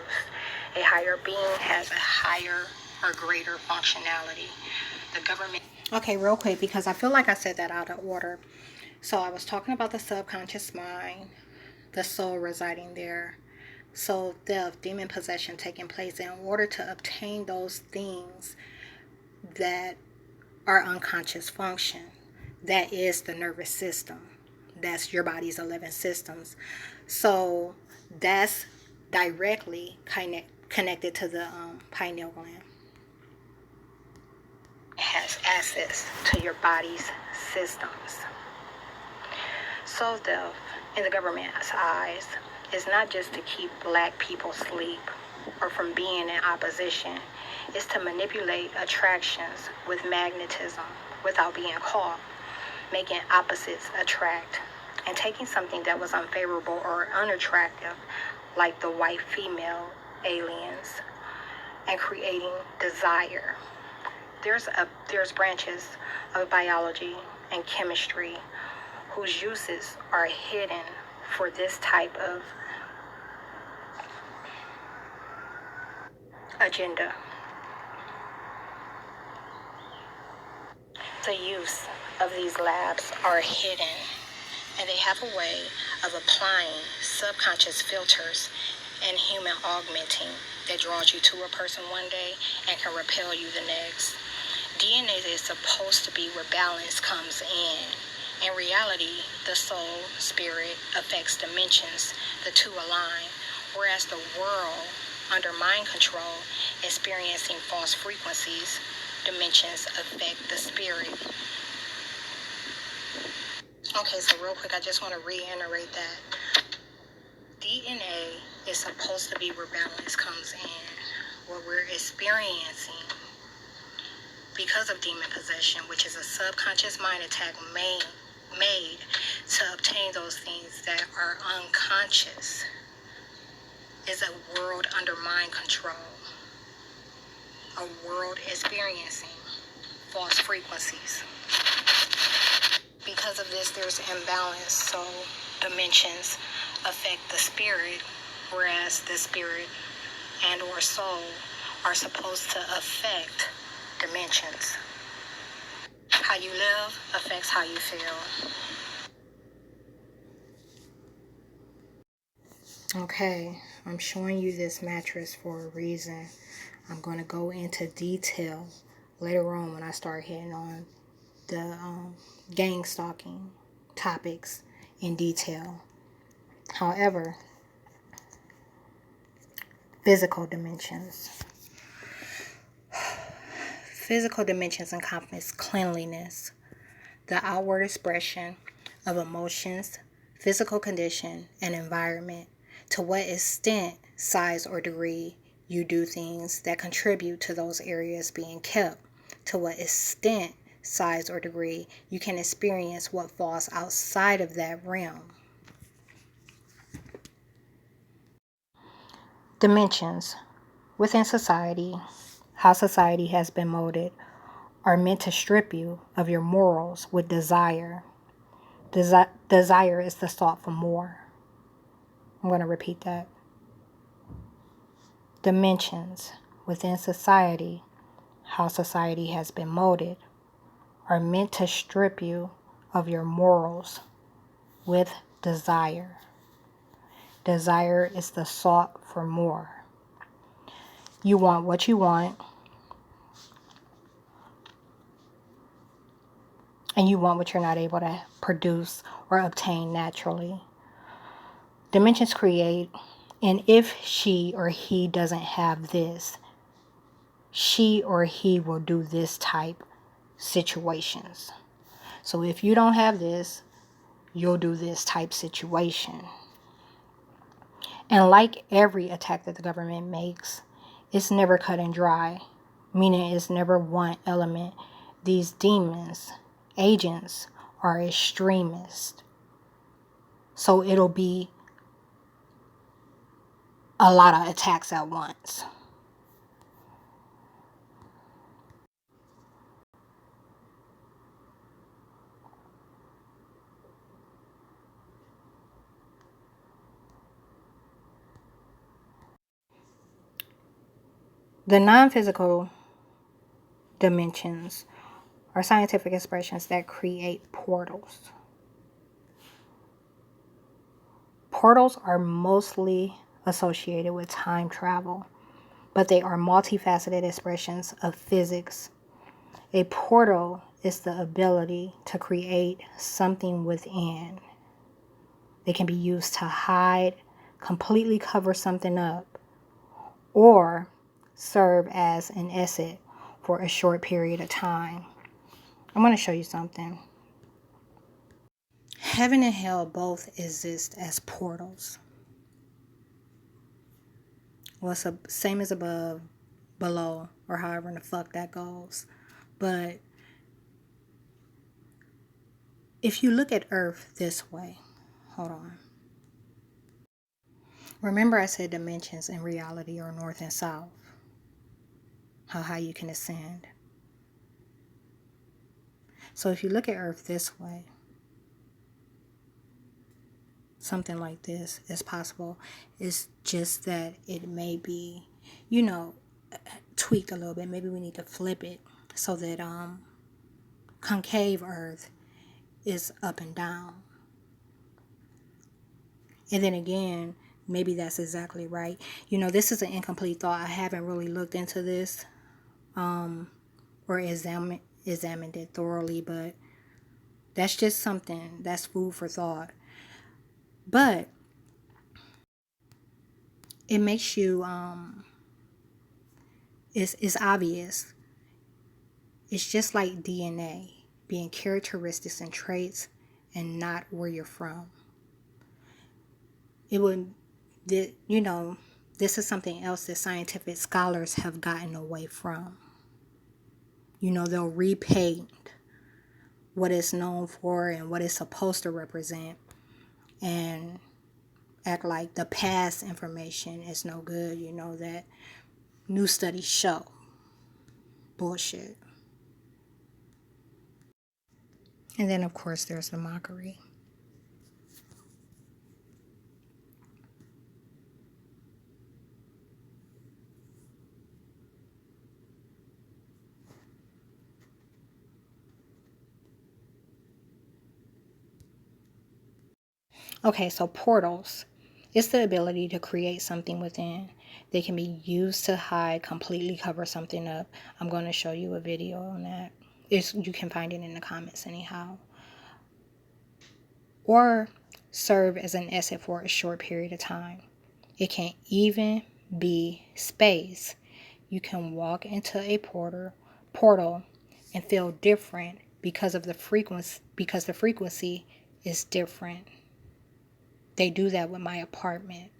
A higher being has a higher or greater functionality. The government... Okay, real quick, because I feel like I said that out of order. So I was talking about the subconscious mind, the soul residing there, soul death, demon possession taking place in order to obtain those things that are unconscious function. That is the nervous system. That's your body's 11 systems. So that's directly connected to the pineal gland. It has access to your body's systems. Soul death, in the government's eyes, is not just to keep black people asleep or from being in opposition. It's to manipulate attractions with magnetism without being caught, making opposites attract, and taking something that was unfavorable or unattractive, like the white female aliens, and creating desire. There's branches of biology and chemistry whose uses are hidden for this type of agenda. The use of these labs are hidden, and they have a way of applying subconscious filters and human augmenting that draws you to a person one day and can repel you the next. DNA is supposed to be where balance comes in. In reality, the soul, spirit affects dimensions, the two align, whereas the world, under mind control, experiencing false frequencies, dimensions affect the spirit. Okay, so real quick, I just want to reiterate that DNA is supposed to be where balance comes in, where we're experiencing, because of demon possession, which is a subconscious mind attack made to obtain those things that are unconscious, is a world under mind control, a world experiencing false frequencies. Because of this, there's imbalance, so dimensions affect the spirit, whereas the spirit and or soul are supposed to affect dimensions. How you live affects how you feel. Okay, I'm showing you this mattress for a reason. I'm going to go into detail later on when I start hitting on the gang stalking topics in detail. However, physical dimensions. Physical dimensions encompass cleanliness, the outward expression of emotions, physical condition, and environment. To what extent, size, or degree you do things that contribute to those areas being kept. To what extent, size, or degree you can experience what falls outside of that realm. Dimensions. Within society, how society has been molded are meant to strip you of your morals with desire. Desire is the thought for more. I'm going to repeat that. Dimensions within society, how society has been molded, are meant to strip you of your morals with desire. Desire is the thought for more. You want what you want, and you want what you're not able to produce or obtain naturally. Dimensions create, and if she or he doesn't have this, she or he will do this type situations. So if you don't have this, you'll do this type situation. And like every attack that the government makes, it's never cut and dry, meaning it's never one element. These demons, agents, are extremists. So it'll be a lot of attacks at once. The non-physical dimensions are scientific expressions that create portals. Portals are mostly associated with time travel, but they are multifaceted expressions of physics. A portal is the ability to create something within. It can be used to hide, completely cover something up, or serve as an exit for a short period of time. I'm going to show you something. Heaven and hell both exist as portals. Well, it's the same as above, below, or however in the fuck that goes. But if you look at Earth this way, hold on. Remember I said dimensions in reality are north and south. How high you can ascend. So if you look at Earth this way, something like this is possible. It's just that it may be, tweaked a little bit. Maybe we need to flip it so that concave Earth is up and down. And then again, maybe that's exactly right. This is an incomplete thought. I haven't really looked into this or examined it thoroughly, but that's just something that's food for thought. But it makes you it's obvious. It's just like DNA being characteristics and traits and not where you're from. It would, this is something else that scientific scholars have gotten away from. They'll repaint what it's known for and what it's supposed to represent and act like the past information is no good. That new studies show. Bullshit. And then, of course, there's the mockery. Okay, so portals. It's the ability to create something within. They can be used to hide, completely cover something up. I'm going to show you a video on that. You can find it in the comments anyhow. Or serve as an exit for a short period of time. It can even be space. You can walk into a portal and feel different because of the frequency is different. They do that with my apartment.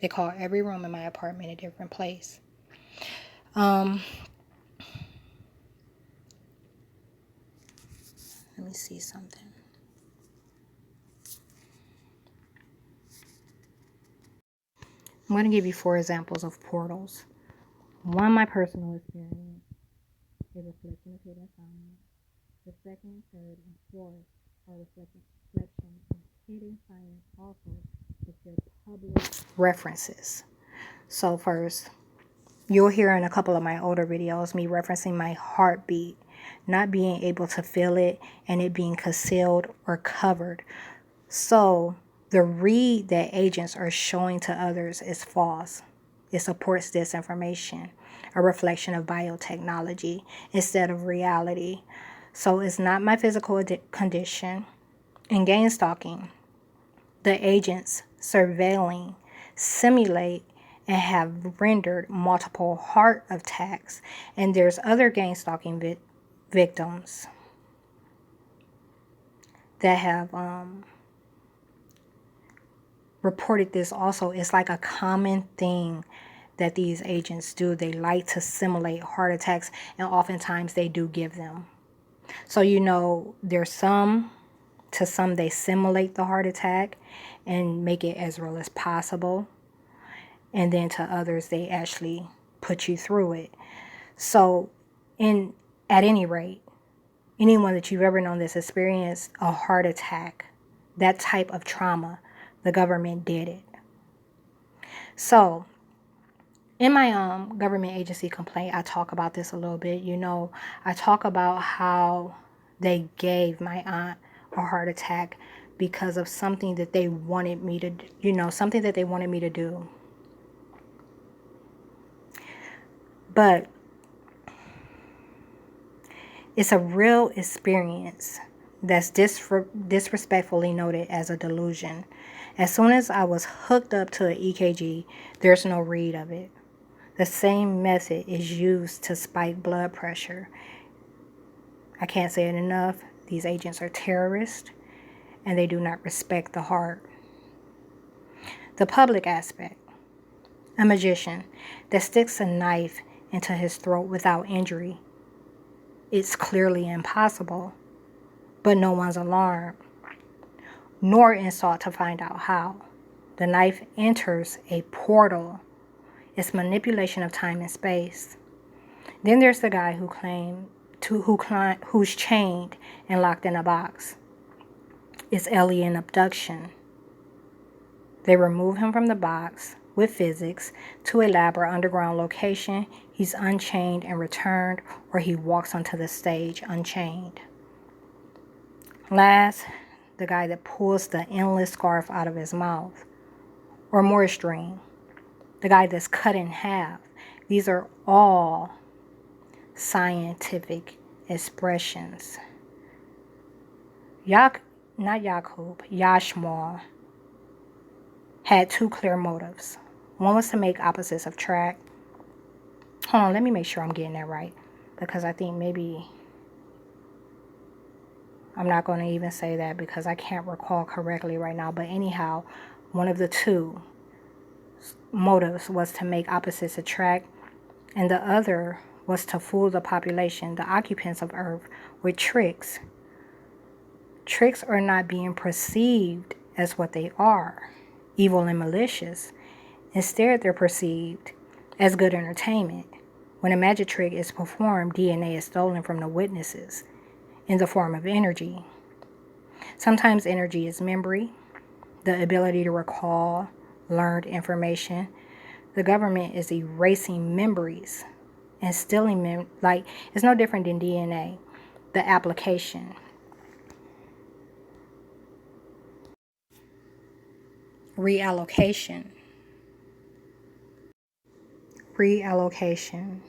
They call every room in my apartment a different place. Let me see something. I'm going to give you 4 examples of portals. One, my personal experience, a reflection of hidden science. The second, third, and fourth are reflection of hidden science also with their public references. So first, you'll hear in a couple of my older videos me referencing my heartbeat, not being able to feel it and it being concealed or covered. So the read that agents are showing to others is false. It supports disinformation, a reflection of biotechnology instead of reality. So it's not my physical condition. In Gangstalking, the agents surveilling, simulate, and have rendered multiple heart attacks. And there's other Gangstalking victims that have reported this also. It's like a common thing that these agents do. They like to simulate heart attacks, and oftentimes they do give them. So there's some they simulate the heart attack and make it as real as possible, and then to others they actually put you through it. So at any rate, anyone that you've ever known that's experienced a heart attack, that type of trauma, the government did it. So in my government agency complaint, I talk about this a little bit. I talk about how they gave my aunt a heart attack because of something that they wanted me to, something that they wanted me to do. But it's a real experience that's disrespectfully noted as a delusion. As soon as I was hooked up to an EKG, there's no read of it. The same method is used to spike blood pressure. I can't say it enough. These agents are terrorists, and they do not respect the heart. The public aspect. A magician that sticks a knife into his throat without injury. It's clearly impossible, but no one's alarmed, nor in sought to find out how. The knife enters a portal. It's manipulation of time and space. Then there's the guy who's chained and locked in a box. It's alien abduction. They remove him from the box with physics to a lab or underground location. He's unchained and returned, or he walks onto the stage unchained. Last, the guy that pulls the endless scarf out of his mouth, or more extreme, the guy that's cut in half. These are all scientific expressions. Yashmal had 2 clear motives. One was to make opposites attract. Hold on, let me make sure I'm getting that right, because I think maybe I'm not going to even say that because I can't recall correctly right now. But anyhow, one of the 2 motives was to make opposites attract, and the other was to fool the population, the occupants of Earth, with tricks. Tricks are not being perceived as what they are, evil and malicious. Instead, they're perceived as good entertainment. When a magic trick is performed, DNA is stolen from the witnesses in the form of energy. Sometimes energy is memory, the ability to recall learned information. The government is erasing memories and stealing it's no different than DNA, the application. reallocation. Reallocation.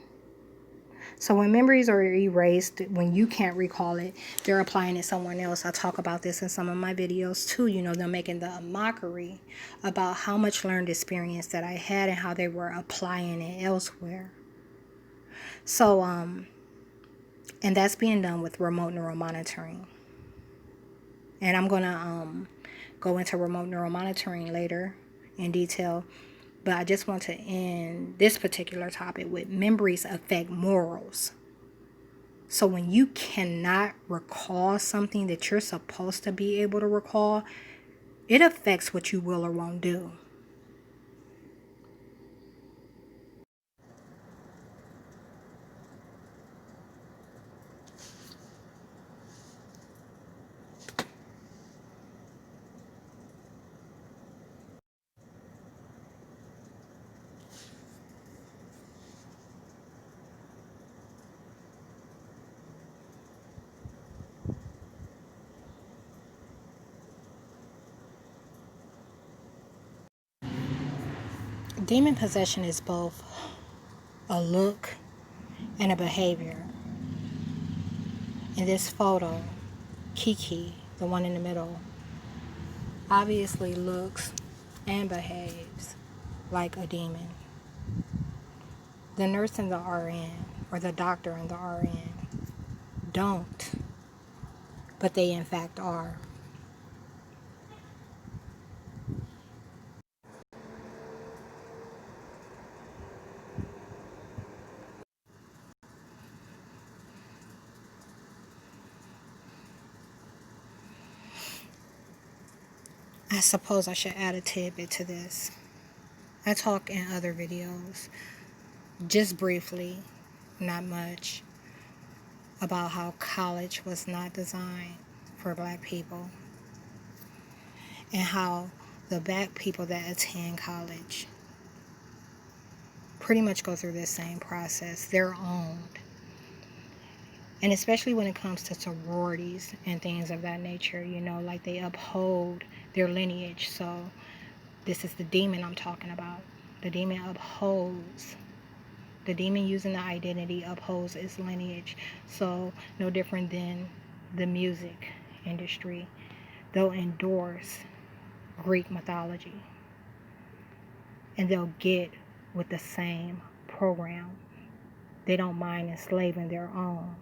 So when memories are erased, when you can't recall it, they're applying it to someone else. I talk about this in some of my videos too. You know, they're making the mockery about how much learned experience that I had and how they were applying it elsewhere. So, and that's being done with remote neural monitoring. And I'm going to go into remote neural monitoring later in detail. But I just want to end this particular topic with memories affect morals. So when you cannot recall something that you're supposed to be able to recall, it affects what you will or won't do. Demon possession is both a look and a behavior. In this photo, Kiki, the one in the middle, obviously looks and behaves like a demon. The nurse and the RN, or the doctor and the RN, don't, but they in fact are. I suppose I should add a tidbit to this. I talk in other videos, just briefly, not much, about how college was not designed for black people and how the black people that attend college pretty much go through this same process. They're owned. And especially when it comes to sororities and things of that nature, you know, like they uphold their lineage. So this is the demon I'm talking about. The demon upholds. The demon using the identity upholds its lineage. So no different than the music industry. They'll endorse Greek mythology. And they'll get with the same program. They don't mind enslaving their own.